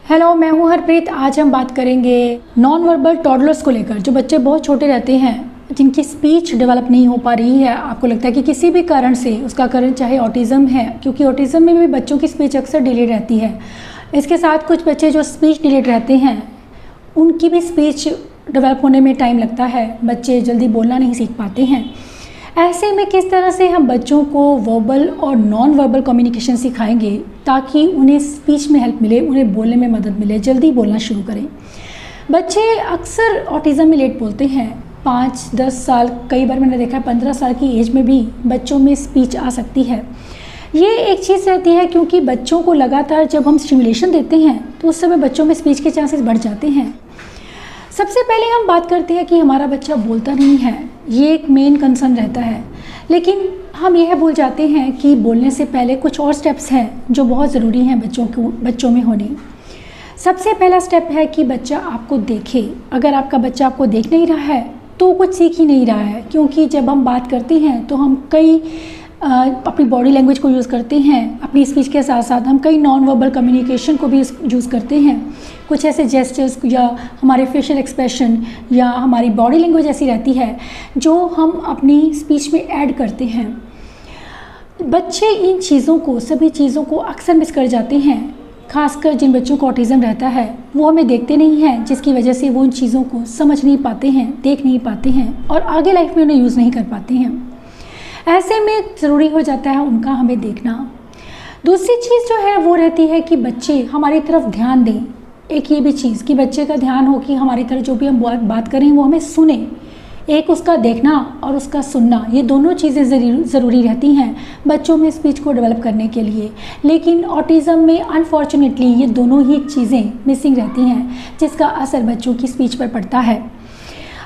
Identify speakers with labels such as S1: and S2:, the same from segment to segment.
S1: Hello, मैं हूँ हरप्रीत। आज हम बात करेंगे नॉन वर्बल टॉडलर्स को लेकर। जो बच्चे बहुत छोटे रहते हैं, जिनकी स्पीच डेवलप नहीं हो पा रही है, आपको लगता है कि किसी भी कारण से, उसका कारण चाहे ऑटिज़म है, क्योंकि ऑटिज़म में भी बच्चों की स्पीच अक्सर डिलेड रहती है। इसके साथ कुछ बच्चे जो स्पीच डिलेड रहते हैं, उनकी भी स्पीच डेवलप होने में टाइम लगता है। बच्चे जल्दी बोलना नहीं सीख पाते हैं। ऐसे में किस तरह से हम बच्चों को वर्बल और नॉन वर्बल कम्युनिकेशन सिखाएंगे ताकि उन्हें स्पीच में हेल्प मिले, उन्हें बोलने में मदद मिले, जल्दी बोलना शुरू करें। बच्चे अक्सर ऑटिज़म में लेट बोलते हैं। 5-10 साल, कई बार मैंने देखा है 15 साल की एज में भी बच्चों में स्पीच आ सकती है। ये एक चीज़ रहती है क्योंकि बच्चों को लगातार जब हम स्टिमुलेशन देते हैं तो उस समय बच्चों में स्पीच के चांसेस बढ़ जाते हैं। सबसे पहले हम बात करते हैं कि हमारा बच्चा बोलता नहीं है, ये एक मेन कंसर्न रहता है। लेकिन हम यह भूल जाते हैं कि बोलने से पहले कुछ और स्टेप्स हैं जो बहुत ज़रूरी हैं बच्चों में होने। सबसे पहला स्टेप है कि बच्चा आपको देखे। अगर आपका बच्चा आपको देख नहीं रहा है तो कुछ सीख ही नहीं रहा है, क्योंकि जब हम बात करते हैं तो हम कई अपनी बॉडी लैंग्वेज को यूज़ करते हैं। अपनी स्पीच के साथ साथ हम कई नॉन वर्बल कम्युनिकेशन को भी यूज़ करते हैं। कुछ ऐसे जेस्चर्स या हमारे फेशियल एक्सप्रेशन या हमारी बॉडी लैंग्वेज ऐसी रहती है जो हम अपनी स्पीच में ऐड करते हैं। बच्चे इन चीज़ों को, सभी चीज़ों को अक्सर मिस कर जाते हैं। खासकर जिन बच्चों को ऑटिज़म रहता है वो हमें देखते नहीं हैं, जिसकी वजह से वो इन चीज़ों को समझ नहीं पाते हैं, देख नहीं पाते हैं और आगे लाइफ में उन्हें यूज़ नहीं कर पाते हैं। ऐसे में ज़रूरी हो जाता है उनका हमें देखना। दूसरी चीज़ जो है वो रहती है कि बच्चे हमारी तरफ ध्यान दें। एक ये भी चीज़ कि बच्चे का ध्यान हो कि हमारी तरफ जो भी हम बात करें वो हमें सुने। एक उसका देखना और उसका सुनना, ये दोनों चीज़ें ज़रूरी रहती हैं बच्चों में स्पीच को डेवलप करने के लिए। लेकिन ऑटिज़म में अनफॉर्चुनेटली ये दोनों ही चीज़ें मिसिंग रहती हैं, जिसका असर बच्चों की स्पीच पर पड़ता है।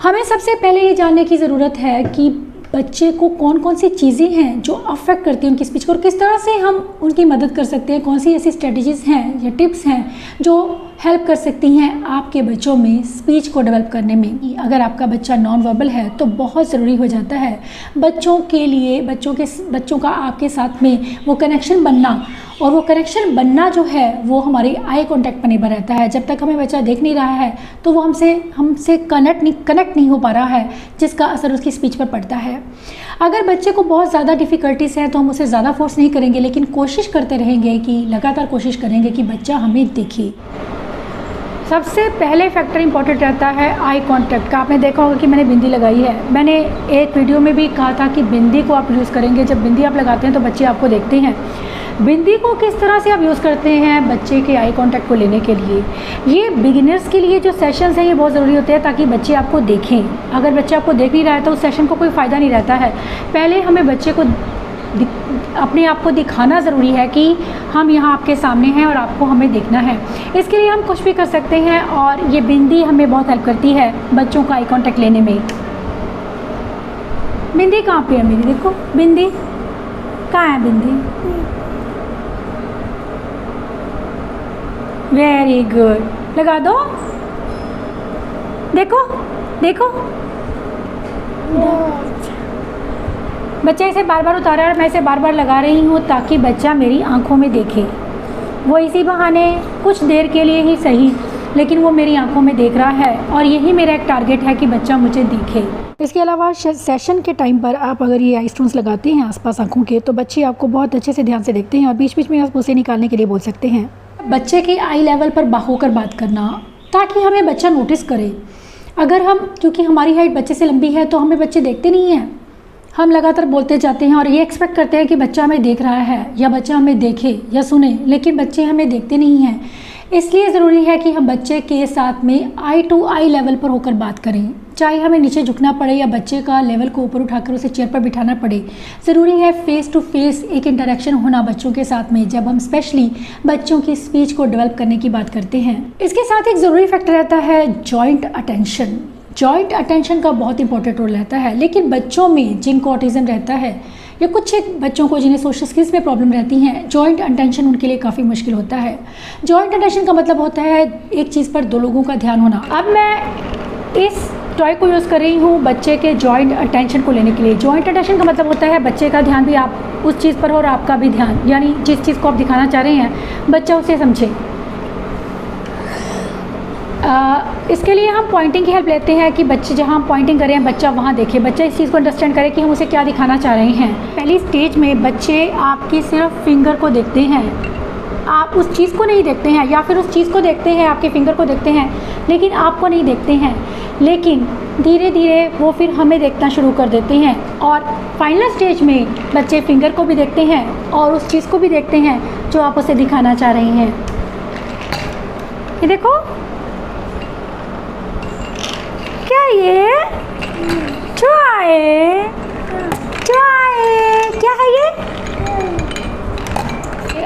S1: हमें सबसे पहले ये जानने की ज़रूरत है कि बच्चे को कौन कौन सी चीज़ें हैं जो अफेक्ट करती हैं उनकी स्पीच को और किस तरह से हम उनकी मदद कर सकते हैं। कौन सी ऐसी स्ट्रेटजीज़ हैं या टिप्स हैं जो हेल्प कर सकती हैं आपके बच्चों में स्पीच को डेवलप करने में। अगर आपका बच्चा नॉन वर्बल है तो बहुत ज़रूरी हो जाता है बच्चों के लिए, बच्चों का आपके साथ में वो कनेक्शन बनना। और वो कनेक्शन बनना जो है वो हमारे आई कॉन्टैक्ट पर निर्भर रहता है। जब तक हमें बच्चा देख नहीं रहा है तो वो हमसे कनेक्ट नहीं हो पा रहा है, जिसका असर उसकी स्पीच पर पड़ता है। अगर बच्चे को बहुत ज़्यादा डिफ़िकल्टीज़ हैं तो हम उसे ज़्यादा फोर्स नहीं करेंगे, लेकिन कोशिश करते रहेंगे कि लगातार कोशिश करेंगे कि बच्चा हमें देखे। सबसे पहले फैक्टर इंपॉर्टेंट रहता है आई कांटेक्ट का। आपने देखा होगा कि मैंने बिंदी लगाई है। मैंने एक वीडियो में भी कहा था कि बिंदी को आप यूज़ करेंगे। जब बिंदी आप लगाते हैं तो बच्चे आपको देखते हैं। बिंदी को किस तरह से आप यूज़ करते हैं बच्चे के आई कांटेक्ट को लेने के लिए। ये बिगिनर्स के लिए जो सेशंस हैं ये बहुत ज़रूरी होते हैं ताकि बच्चे आपको देखें। अगर बच्चा आपको देख नहीं रहा है तो उस सेशन को कोई फ़ायदा नहीं रहता है। पहले हमें बच्चे को अपने आप को दिखाना ज़रूरी है कि हम यहाँ आपके सामने हैं और आपको हमें देखना है। इसके लिए हम कुछ भी कर सकते हैं और ये बिंदी हमें बहुत हेल्प करती है बच्चों का आई कांटेक्ट लेने में। बिंदी कहाँ पे है मेरी? देखो बिंदी कहाँ है? बिंदी वेरी गुड, लगा दो। देखो देखो, बच्चा इसे बार बार उतारा और मैं इसे बार बार लगा रही हूँ ताकि बच्चा मेरी आंखों में देखे। वो इसी बहाने कुछ देर के लिए ही सही, लेकिन वो मेरी आंखों में देख रहा है और यही मेरा एक टारगेट है कि बच्चा मुझे देखे। इसके अलावा सेशन के टाइम पर आप अगर ये आई स्टोन्स लगाते हैं आसपास आंखों के तो बच्चे आपको बहुत अच्छे से ध्यान से देखते हैं और बीच बीच में आप उसे निकालने के लिए बोल सकते हैं। बच्चे के आई लेवल पर होकर बात करना ताकि हमें बच्चा नोटिस करे। अगर क्योंकि हमारी हाइट बच्चे से लंबी है तो हमें बच्चे देखते नहीं हैं। हम लगातार बोलते जाते हैं और ये एक्सपेक्ट करते हैं कि बच्चा हमें देख रहा है या बच्चा हमें देखे या सुने, लेकिन बच्चे हमें देखते नहीं हैं। इसलिए ज़रूरी है कि हम बच्चे के साथ में आई टू आई लेवल पर होकर बात करें। चाहे हमें नीचे झुकना पड़े या बच्चे का लेवल को ऊपर उठाकर उसे चेयर पर बिठाना पड़े, ज़रूरी है फेस टू फेस एक इंटरेक्शन होना बच्चों के साथ में, जब हम स्पेशली बच्चों की स्पीच को डेवलप करने की बात करते हैं। इसके साथ एक ज़रूरी फैक्टर रहता है जॉइंट अटेंशन। जॉइंट अटेंशन का बहुत इंपॉर्टेंट रोल रहता है, लेकिन बच्चों में जिनको ऑटिज़म रहता है या कुछ एक बच्चों को जिन्हें सोशल स्किल्स में प्रॉब्लम रहती हैं, जॉइंट अटेंशन उनके लिए काफ़ी मुश्किल होता है। जॉइंट अटेंशन का मतलब होता है एक चीज़ पर दो लोगों का ध्यान होना। अब मैं इस टॉय को यूज़ कर रही हूँ बच्चे के जॉइंट अटेंशन को लेने के लिए। जॉइंट अटेंशन का मतलब होता है बच्चे का ध्यान भी आप उस चीज़ पर हो और आपका भी ध्यान, यानी जिस चीज़ को आप दिखाना चाह रहे हैं बच्चा उसे समझे। इसके लिए हम पॉइंटिंग की हेल्प लेते हैं कि बच्चे जहाँ हम पॉइंटिंग कर रहे हैं बच्चा वहाँ देखे, बच्चा इस चीज़ को अंडरस्टैंड करे कि हम उसे क्या दिखाना चाह रहे हैं। पहली स्टेज में बच्चे आपकी सिर्फ फिंगर को देखते हैं, आप उस चीज़ को नहीं देखते हैं, या फिर उस चीज़ को देखते हैं, आपके फिंगर को देखते हैं लेकिन आपको नहीं देखते हैं। लेकिन धीरे धीरे वो फिर हमें देखना शुरू कर देते हैं और फाइनल स्टेज में बच्चे फिंगर को भी देखते हैं और उस चीज़ को भी देखते हैं जो आप उसे दिखाना चाह रहे हैं। ये देखो, क्या ये टॉय क्या है ये?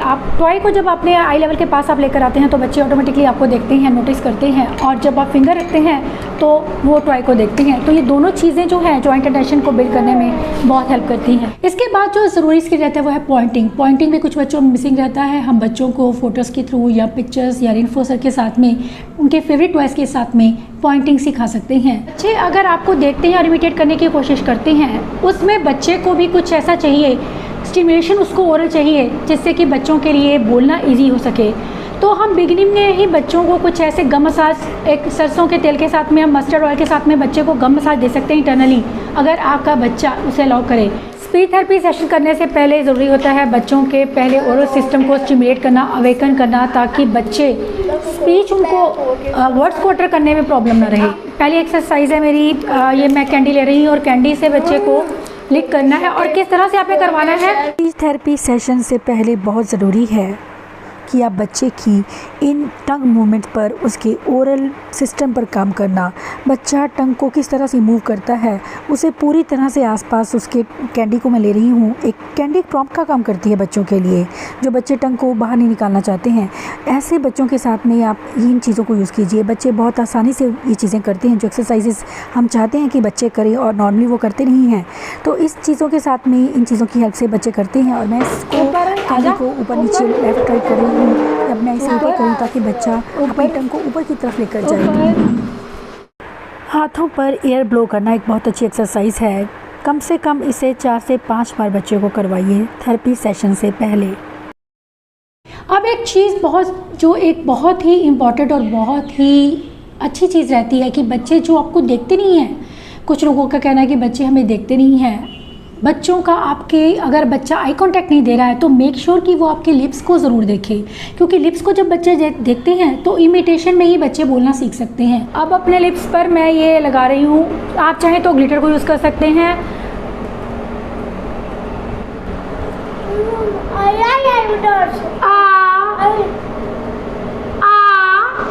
S1: आप टॉय को जब अपने आई लेवल के पास आप लेकर आते हैं तो बच्चे ऑटोमेटिकली आपको देखते हैं, नोटिस करते हैं, और जब आप फिंगर रखते हैं तो वो टॉय को देखते हैं। तो ये दोनों चीज़ें जो हैं जॉइंट अटेंशन को बिल्ड करने में बहुत हेल्प करती हैं। इसके बाद जो ज़रूरी स्किल रहता है वो है पॉइंटिंग। पॉइंटिंग में कुछ बच्चों में मिसिंग रहता है। हम बच्चों को फोटोज़ के थ्रू या पिक्चर्स या रेनफोर्सर के साथ में, उनके फेवरेट टॉयज़ के साथ में पॉइंटिंग सिखा सकते हैं। बच्चे अगर आपको देखते हैं और इमिटेट करने की कोशिश करते हैं, उसमें बच्चे को भी कुछ ऐसा चाहिए, स्टिमुलेशन उसको ओरल चाहिए जिससे कि बच्चों के लिए बोलना इजी हो सके। तो हम बिगिनिंग में ही बच्चों को कुछ ऐसे गम मसाज, एक सरसों के तेल के साथ में, हम मस्टर्ड ऑयल के साथ में बच्चे को गम मसाज दे सकते हैं इंटरनली, अगर आपका बच्चा उसे अलाउ करे। स्पीच थेरेपी सेशन करने से पहले ज़रूरी होता है बच्चों के पहले ओरल सिस्टम को स्टिमुलेट करना, अवेकन करना, ताकि बच्चे स्पीच उनको वर्ड्स को अटर करने में प्रॉब्लम ना रहे। पहली एक्सरसाइज है मेरी, ये मैं कैंडी ले रही हूँ और कैंडी से बच्चे को लिक करना है और किस तरह से आपने करवाना है।
S2: स्पीच थेरेपी सेशन से पहले बहुत ज़रूरी है कि आप बच्चे की इन टंग मूवमेंट पर, उसके ओरल सिस्टम पर काम करना। बच्चा टंग को किस तरह से मूव करता है उसे पूरी तरह से आसपास, उसके कैंडी को मैं ले रही हूँ, एक कैंडी प्रॉम्प्ट का काम करती है बच्चों के लिए जो बच्चे टंग को बाहर नहीं निकालना चाहते हैं। ऐसे बच्चों के साथ में आप इन चीज़ों को यूज़ कीजिए। बच्चे बहुत आसानी से ये चीज़ें करते हैं जो एक्सरसाइजेस हम चाहते हैं कि बच्चे करें और नॉर्मली वो करते नहीं हैं। तो इस चीज़ों के साथ में, इन चीज़ों की हेल्प से बच्चे करते हैं। और मैं इसको कैंडी को ऊपर नीचे लेफ्ट राइट कर रही हूँ, अब मैं इसे ऊपर करूँ ताकि बच्चा अपनी टंग को ऊपर की तरफ लेकर जाए। हाथों पर एयर ब्लो करना एक बहुत अच्छी एक्सरसाइज है। कम से कम इसे 4 से 5 बार बच्चे को करवाइए थेरेपी सेशन से पहले।
S1: अब एक चीज़ एक बहुत ही इम्पॉर्टेंट और बहुत ही अच्छी चीज़ रहती है कि बच्चे जो आपको देखते नहीं हैं, कुछ लोगों का कहना है कि बच्चे हमें देखते नहीं हैं। बच्चों का अगर बच्चा आई कांटेक्ट नहीं दे रहा है तो मेक श्योर कि वो आपके लिप्स को ज़रूर देखे, क्योंकि लिप्स को जब बच्चे देखते हैं तो इमिटेशन में ही बच्चे बोलना सीख सकते हैं। अब अपने लिप्स पर मैं ये लगा रही हूँ, आप चाहें तो ग्लिटर को यूज़ कर सकते हैं।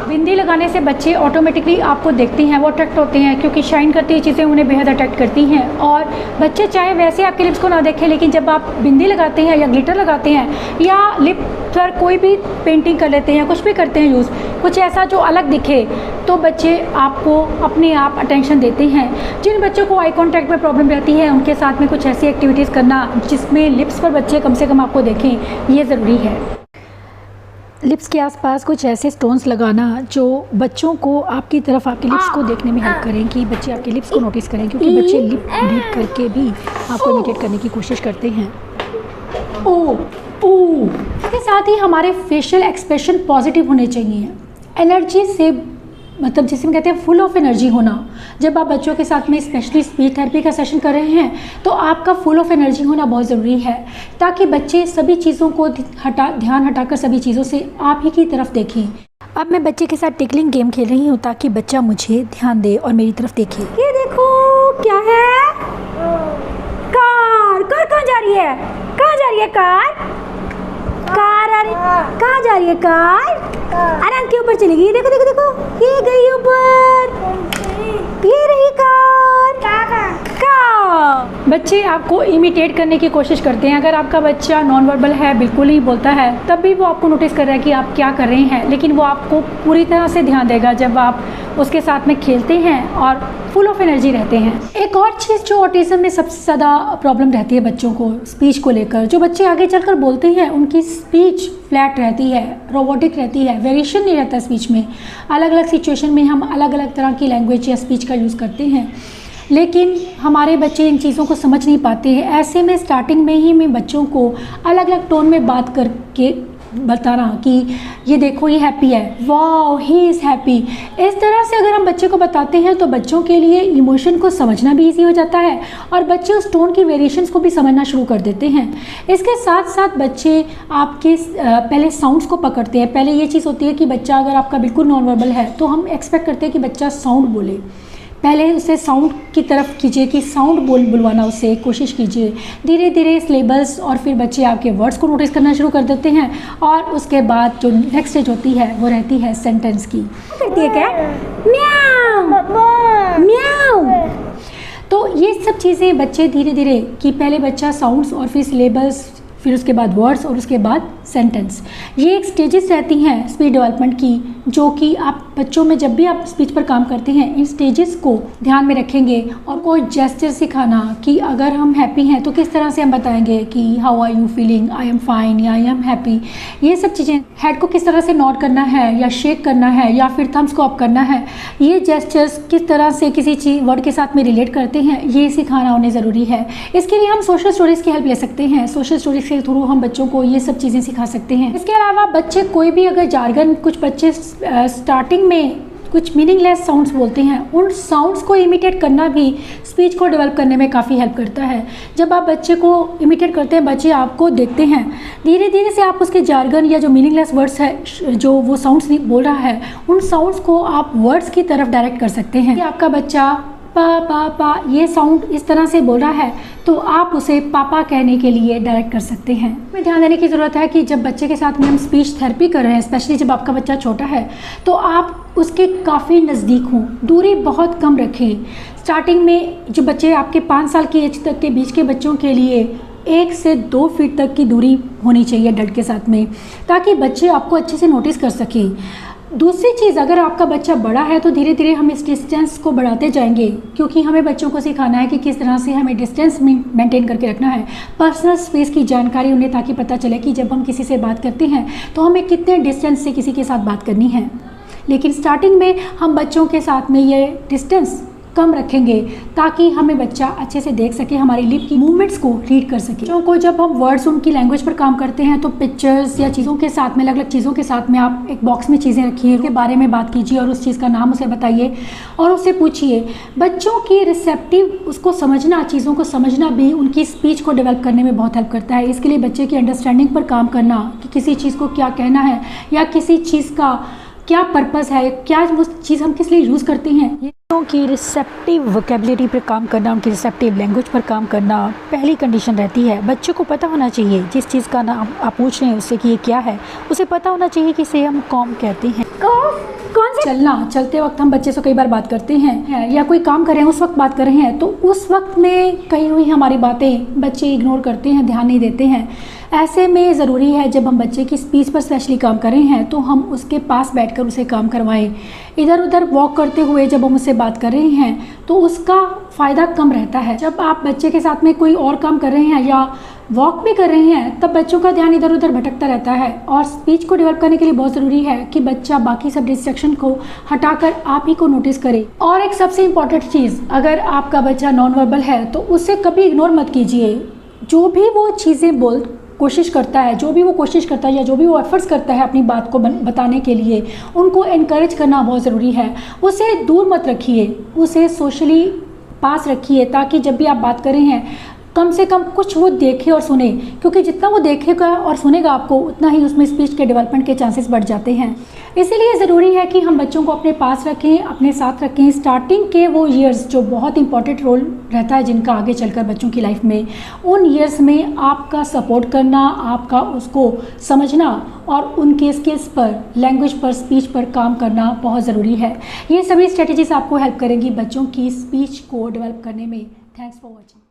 S1: बिंदी लगाने से बच्चे ऑटोमेटिकली आपको देखते हैं, वो अट्रैक्ट होते हैं, क्योंकि शाइन करती हुई चीज़ें उन्हें बेहद अट्रैक्ट करती हैं। और बच्चे चाहे वैसे आपके लिप्स को ना देखें, लेकिन जब आप बिंदी लगाते हैं या ग्लिटर लगाते हैं या लिप पर कोई भी पेंटिंग कर लेते हैं, कुछ भी करते हैं यूज़, कुछ ऐसा जो अलग दिखे, तो बच्चे आपको अपने आप अटेंशन देते हैं। जिन बच्चों को आई कॉन्टैक्ट में प्रॉब्लम रहती है उनके साथ में कुछ ऐसी एक्टिविटीज़ करना जिसमें लिप्स पर बच्चे कम से कम आपको देखें, ये ज़रूरी है।
S2: लिप्स के आसपास कुछ ऐसे स्टोन्स लगाना जो बच्चों को आपकी तरफ, आपके लिप्स को देखने में हेल्प करें, कि बच्चे आपके लिप्स को नोटिस करें, क्योंकि बच्चे लिप रीड करके भी आपको इमिटेट करने की कोशिश करते हैं।
S1: इसके साथ ही हमारे फेशियल एक्सप्रेशन पॉजिटिव होने चाहिए। एनर्जी से मतलब जिसे हम कहते हैं फुल ऑफ एनर्जी होना। जब आप बच्चों के साथ में स्पेशली स्पीच थेरेपी का सेशन कर रहे हैं तो आपका फुल ऑफ एनर्जी होना बहुत ज़रूरी है, ताकि बच्चे सभी चीज़ों को ध्यान हटाकर सभी चीज़ों से आप ही की तरफ देखें।
S2: अब मैं बच्चे के साथ टिकलिंग गेम खेल रही हूँ ताकि बच्चा मुझे ध्यान दे और मेरी तरफ देखे।
S1: ये देखो क्या है, कार कहाँ जा रही है, कहाँ जा रही है कार, कहाँ जा रही है कार, अनंत के ऊपर चली गई। देखो देखो देखो, ये गई ऊपर, ये रही कार। बच्चे आपको इमिटेट करने की कोशिश करते हैं। अगर आपका बच्चा नॉन वर्बल है, बिल्कुल ही बोलता है, तब भी वो आपको नोटिस कर रहा है कि आप क्या कर रहे हैं, लेकिन वो आपको पूरी तरह से ध्यान देगा जब आप उसके साथ में खेलते हैं और फुल ऑफ एनर्जी रहते हैं। एक और चीज़ जो ऑटिज़म में सबसे ज़्यादा प्रॉब्लम रहती है बच्चों को स्पीच को लेकर, जो बच्चे आगे चलकर बोलते हैं उनकी स्पीच फ्लैट रहती है, रोबोटिक रहती है, वेरिएशन नहीं रहता स्पीच में। अलग अलग सिचुएशन में हम अलग अलग तरह की लैंग्वेज या स्पीच का यूज़ करते हैं, लेकिन हमारे बच्चे इन चीज़ों को समझ नहीं पाते हैं। ऐसे में स्टार्टिंग में ही मैं बच्चों को अलग अलग टोन में बात करके बताना कि ये देखो ये हैप्पी है, वाओ ही इज़ हैप्पी। इस तरह से अगर हम बच्चे को बताते हैं तो बच्चों के लिए इमोशन को समझना भी ईजी हो जाता है और बच्चे उस टोन की वेरिएशंस को भी समझना शुरू कर देते हैं। इसके साथ साथ बच्चे आपके पहले साउंड्स को पकड़ते हैं। पहले ये चीज़ होती है कि बच्चा अगर आपका बिल्कुल नॉन वर्बल है तो हम एक्सपेक्ट करते हैं कि बच्चा साउंड बोले। पहले उसे साउंड की तरफ कीजिए कि साउंड बुलवाना उससे कोशिश कीजिए। धीरे धीरे सिलेबल्स और फिर बच्चे आपके वर्ड्स को नोटिस करना शुरू कर देते हैं और उसके बाद जो नेक्स्ट स्टेज होती है वो रहती है सेंटेंस की। करती है क्या? म्याऊ म्याऊ। तो ये सब चीज़ें बच्चे धीरे धीरे कि पहले बच्चा साउंड्स और फिर सिलेबल्स, फिर उसके बाद वर्ड्स और उसके बाद सेंटेंस, ये एक स्टेजेस रहती हैं स्पीच डेवलपमेंट की, जो कि आप बच्चों में जब भी आप स्पीच पर काम करते हैं इन स्टेजेस को ध्यान में रखेंगे। और कोई जेस्चर सिखाना कि अगर हम हैप्पी हैं तो किस तरह से हम बताएंगे कि how are you feeling, I am fine या आई एम हैप्पी। ये सब चीज़ें, हेड को किस तरह से नॉड करना है या शेक करना है या फिर थम्स को अप करना है, ये जेस्चर्स किस तरह से किसी चीज़ वर्ड के साथ में रिलेट करते हैं, ये सिखाना उन्हें ज़रूरी है। इसके लिए हम सोशल स्टोरीज़ की हेल्प ले सकते हैं। सोशल स्टोरीज़ के थ्रू हम बच्चों को ये सब चीज़ें सिखा सकते हैं। इसके अलावा बच्चे कोई भी अगर जार्गन, कुछ बच्चे स्टार्टिंग में कुछ मीनिंगलेस साउंड्स बोलते हैं, उन साउंड्स को इमिटेट करना भी स्पीच को डेवलप करने में काफ़ी हेल्प करता है। जब आप बच्चे को इमिटेट करते हैं, बच्चे आपको देखते हैं, धीरे धीरे से आप उसके जार्गन या जो मीनिंगलेस वर्ड्स है जो वो साउंड्स बोल रहा है, उन साउंड्स को आप वर्ड्स की तरफ डायरेक्ट कर सकते हैं। कि आपका बच्चा पा पा पा ये साउंड इस तरह से बोल रहा है तो आप उसे पापा कहने के लिए डायरेक्ट कर सकते हैं। हमें ध्यान देने की ज़रूरत है कि जब बच्चे के साथ में हम स्पीच थेरेपी कर रहे हैं, स्पेशली जब आपका बच्चा छोटा है, तो आप उसके काफ़ी नज़दीक हों, दूरी बहुत कम रखें। स्टार्टिंग में जो बच्चे आपके 5 साल की एज तक के बीच के बच्चों के लिए 1 से 2 फीट तक की दूरी होनी चाहिए डट के साथ में, ताकि बच्चे आपको अच्छे से नोटिस कर सकें। दूसरी चीज़, अगर आपका बच्चा बड़ा है तो धीरे धीरे हम इस डिस्टेंस को बढ़ाते जाएंगे, क्योंकि हमें बच्चों को सिखाना है कि किस तरह से हमें डिस्टेंस मेंटेन करके रखना है, पर्सनल स्पेस की जानकारी उन्हें, ताकि पता चले कि जब हम किसी से बात करते हैं तो हमें कितने डिस्टेंस से किसी के साथ बात करनी है। लेकिन स्टार्टिंग में हम बच्चों के साथ में ये डिस्टेंस कम रखेंगे ताकि हमें बच्चा अच्छे से देख सके, हमारी लिप की मूवमेंट्स को रीड कर सके। बच्चों को जब हम वर्ड्स उनकी लैंग्वेज पर काम करते हैं तो पिक्चर्स या चीज़ों के साथ में, अलग अलग चीज़ों के साथ में आप एक बॉक्स में चीज़ें रखिए, उसके बारे में बात कीजिए और उस चीज़ का नाम उसे बताइए और उससे पूछिए। बच्चों की रिसेप्टिव, उसको समझना, चीज़ों को समझना भी उनकी स्पीच को डेवलप करने में बहुत हेल्प करता है। इसके लिए बच्चे की अंडरस्टैंडिंग पर काम करना कि किसी चीज़ को क्या कहना है या किसी चीज़ का क्या पर्पस है, क्या वो चीज़ हम किस लिए यूज़ करते हैं,
S2: बच्चों की रिसेप्टिव वोकेबुलरी पर काम करना, उनकी रिसेप्टिव लैंग्वेज पर काम करना पहली कंडीशन रहती है। बच्चों को पता होना चाहिए जिस चीज़ का नाम आप पूछ रहे हैं उससे कि ये क्या है, उसे पता होना चाहिए कि इसे हम कॉम कहते हैं।
S1: कौन से चलना, चलते वक्त हम बच्चे से कई बार बात करते हैं या कोई काम कर रहे हैं उस वक्त बात कर रहे हैं, तो उस वक्त में कही हुई हमारी बातें बच्चे इग्नोर करते हैं, ध्यान नहीं देते हैं। ऐसे में ज़रूरी है जब हम बच्चे की स्पीच पर स्पेशली काम कर रहे हैं तो हम उसके पास बैठकर उसे काम करवाएं। इधर उधर वॉक करते हुए जब हम उससे बात कर रहे हैं तो उसका फ़ायदा कम रहता है। जब आप बच्चे के साथ में कोई और काम कर रहे हैं या वॉक भी कर रहे हैं तब बच्चों का ध्यान इधर उधर भटकता रहता है। और स्पीच को डेवलप करने के लिए बहुत ज़रूरी है कि बच्चा बाकी सब डिस्ट्रैक्शन को हटाकर आप ही को नोटिस करे। और एक सबसे इम्पॉर्टेंट चीज़, अगर आपका बच्चा नॉन वर्बल है तो उसे कभी इग्नोर मत कीजिए। जो भी वो चीज़ें कोशिश करता है, जो भी वो कोशिश करता है या जो भी वो एफर्ट्स करता है अपनी बात को बताने के लिए, उनको एनकरेज करना बहुत ज़रूरी है। उसे दूर मत रखिए, उसे सोशली पास रखिए, ताकि जब भी आप बात कर रहे हैं कम से कम कुछ वो देखे और सुने, क्योंकि जितना वो देखेगा और सुनेगा आपको उतना ही उसमें स्पीच के डेवलपमेंट के चांसेस बढ़ जाते हैं। इसीलिए ज़रूरी है कि हम बच्चों को अपने पास रखें, अपने साथ रखें। स्टार्टिंग के वो ईयर्स जो बहुत इंपॉर्टेंट रोल रहता है जिनका आगे चलकर बच्चों की लाइफ में, उन ईयर्स में आपका सपोर्ट करना, आपका उसको समझना और उनके स्किल्स पर, लैंग्वेज पर, स्पीच पर काम करना बहुत ज़रूरी है। ये सभी स्ट्रेटजीज आपको हेल्प करेंगी बच्चों की स्पीच को डेवलप करने में। Thanks for watching.